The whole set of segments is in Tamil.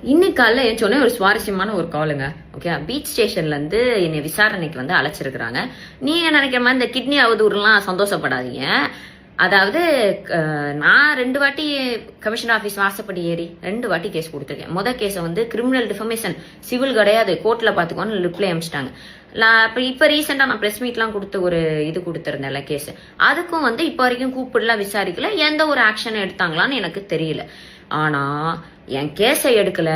இன்னைக்கு காலைல என் சொன்ன ஒரு சுவாரஸ்யமான ஒரு காலுங்க. ஓகே, பீச் ஸ்டேஷன்ல இருந்து என்னை விசாரணைக்கு வந்து அழைச்சிருக்கிறாங்க. நீங்க நினைக்கிற மாதிரி இந்த கிட்னி அவதூறுலாம் சந்தோஷப்படாதீங்க. அதாவது நான் 2 வாட்டி கமிஷனர் ஆஃபீஸ் வாசப்படி ஏறி 2 வாட்டி கேஸ் கொடுத்துருக்கேன். முதல் கேஸை வந்து கிரிமினல் டிஃபமேஷன், சிவில் கிடையாது, கோர்ட்ல பாத்துக்கோன்னு லிப்ல அமிச்சிட்டாங்க. இப்ப ரீசெண்டா நான் பிரஸ் மீட்லாம் கொடுத்து ஒரு இது கொடுத்திருந்தேன்ல கேஸ், அதுக்கும் வந்து இப்ப வரைக்கும் கூப்பிடலாம் விசாரிக்கல, எந்த ஒரு ஆக்ஷன் எடுத்தாங்களான்னு எனக்கு தெரியல. ஆனா என் கேஸை எடுக்கல,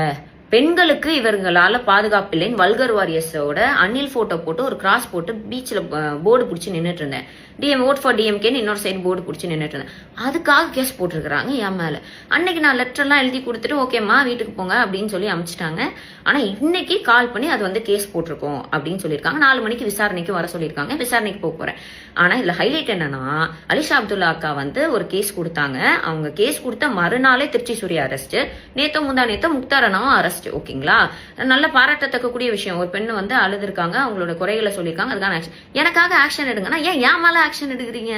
பெண்களுக்கு இவர்களால பாதுகாப்பு இல்லைன்னு வல்கர் வாரியர்ஸோட அனில் போட்டோ போட்டு ஒரு கிராஸ் போட்டு பீச்சில் போர்டு பிடிச்சி நின்றுட்டு இருந்தேன். ஓட் ஃபார் டிஎம்கேன்னு இன்னொரு சைடு போர்டு பிடிச்சி நின்றுட்டு இருந்தேன். அதுக்காக கேஸ் போட்டிருக்கிறாங்க என் மேல. அன்னைக்கு நான் லெட்டர்லாம் எழுதி கொடுத்துட்டு ஓகேம்மா வீட்டுக்கு போங்க அப்படின்னு சொல்லி அனுப்பிச்சிட்டாங்க. ஆனா இன்னைக்கு கால் பண்ணி அது வந்து கேஸ் போட்டிருக்கோம் அப்படின்னு சொல்லியிருக்காங்க. 4 மணிக்கு விசாரணைக்கு வர சொல்லியிருக்காங்க. விசாரணைக்கு போறேன். ஆனா இதுல ஹைலைட் என்னன்னா, அலிஷா அப்துல்லா அக்கா வந்து ஒரு கேஸ் கொடுத்தாங்க. அவங்க கேஸ் கொடுத்த மறுநாளே திருச்சி சூர்யா அரெஸ்ட், முந்தா நேத்த முக்தாரனாவும் அரெஸ்ட். ஓகேங்களா, நல்ல பாராட்டத்தக்கக்கூடிய விஷயம். ஒரு பெண்ணு வந்து அழுதுருக்காங்க, அவங்களோட குறைகளை சொல்லியிருக்காங்க, அதுக்கான ஆக்ஷன். எனக்காக ஆக்ஷன் எடுங்கன்னா ஏன் மேல ஆக்ஷன் எடுக்கிறீங்க?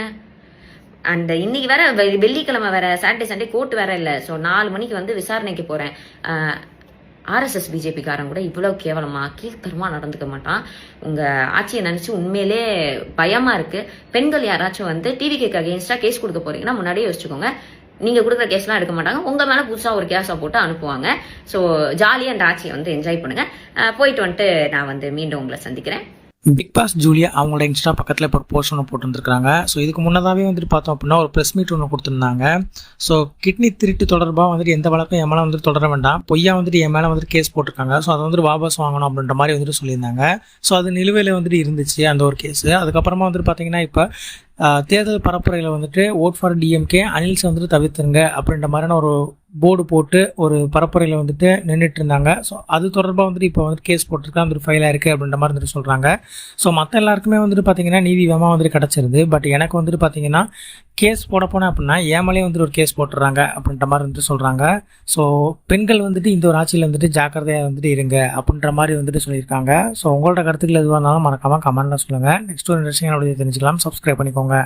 அண்ட் இன்னைக்கு வேற வெள்ளிக்கிழமை வேற, சாட்டர்டே சண்டே கோர்ட் வேற இல்ல. ஸோ 4 மணிக்கு வந்து விசாரணைக்கு போறேன். ஆர்எஸ்எஸ் பிஜேபிக்காரன் கூட இவ்வளவு கேவலமா கீழ்த்தரமா நடந்துக்க மாட்டான். உங்க ஆட்சியை நினைச்சு உண்மையிலே பயமா இருக்கு. பெண்கள் யாராச்சும் வந்து டிவிக்கு அகேன்ஸ்டா கேஸ் கொடுக்க போறீங்கன்னா முன்னாடியே யோசிச்சுக்கோங்க. நீங்க கொடுக்குற கேஸ்லாம் எடுக்க மாட்டாங்க, உங்க மேல புதுசா ஒரு கேஸா போட்டு அனுப்புவாங்க. ஸோ ஜாலியா அந்த ஆட்சியை வந்து என்ஜாய் பண்ணுங்க. போயிட்டு வந்துட்டு நான் வந்து மீண்டும் உங்களை சந்திக்கிறேன். பிக் பாஸ் ஜூலியா அவங்களோட இன்ஸ்டா பக்கத்தில் இப்போ ஒரு போஸ்ட் ஒன்று போட்டுருந்துருக்காங்க. ஸோ இதுக்கு முன்னதாகவே வந்துட்டு பார்த்தோம் அப்படின்னா ஒரு ப்ரெஸ் மீட் ஒன்று கொடுத்துருந்தாங்க. ஸோ கிட்னி திருட்டு தொடர்பாக வந்துட்டு எந்த வழக்கம் என் மேலே வந்துட்டு தொடர வேண்டாம், பொய்யா வந்துட்டு என் மேலே வந்துட்டு கேஸ் போட்டிருக்காங்க, ஸோ அதை வந்துட்டு வாபஸ் வாங்கணும் அப்படின்ற மாதிரி வந்துட்டு சொல்லியிருந்தாங்க. ஸோ அது நிலுவையில் வந்துட்டு இருந்துச்சு அந்த ஒரு கேஸு. அதுக்கப்புறமா வந்துட்டு பார்த்தீங்கன்னா இப்போ தேர்தல் பரப்புரையில் வந்துட்டு ஓட் ஃபார் டிஎம்கே, அனில்ஸ் வந்துட்டு தவிர்த்துருங்க அப்படின்ற மாதிரியான ஒரு போர்டு போட்டு ஒரு பரப்புரையில் வந்துட்டு நின்றுட்டு இருந்தாங்க. ஸோ அது தொடர்பாக வந்துட்டு இப்போ வந்துட்டு கேஸ் போட்டிருக்கா, வந்துட்டு ஃபைலாக இருக்குது அப்படின்ற மாதிரி வந்துட்டு சொல்கிறாங்க. ஸோ மற்ற எல்லாருக்குமே வந்துட்டு பார்த்தீங்கன்னா நீதி வேகமாக வந்துட்டு கிடச்சிருது. பட் எனக்கு வந்துட்டு பார்த்தீங்கன்னா கேஸ் போட போனேன் அப்படின்னா ஏமாலே வந்துட்டு ஒரு கேஸ் போட்டுடுறாங்க அப்படின்ற மாதிரி வந்துட்டு சொல்கிறாங்க. ஸோ பெண்கள் வந்துட்டு இந்த ஒரு ஆட்சியில் வந்துட்டு ஜாக்கிரதையாக வந்துட்டு இருங்க அப்படின்ற மாதிரி வந்துட்டு சொல்லியிருக்காங்க. ஸோ உங்களோட கருத்துக்கள் எதுவாக இருந்தாலும் மறக்காமல் கமெண்ட்டில் சொல்லுங்கள். நெக்ஸ்ட் ஒரு இன்ட்ரெஸ்டிங்கான வீடியோ தெரிஞ்சுக்கலாம். சப்ஸ்கிரைப் பண்ணிக்கோங்க.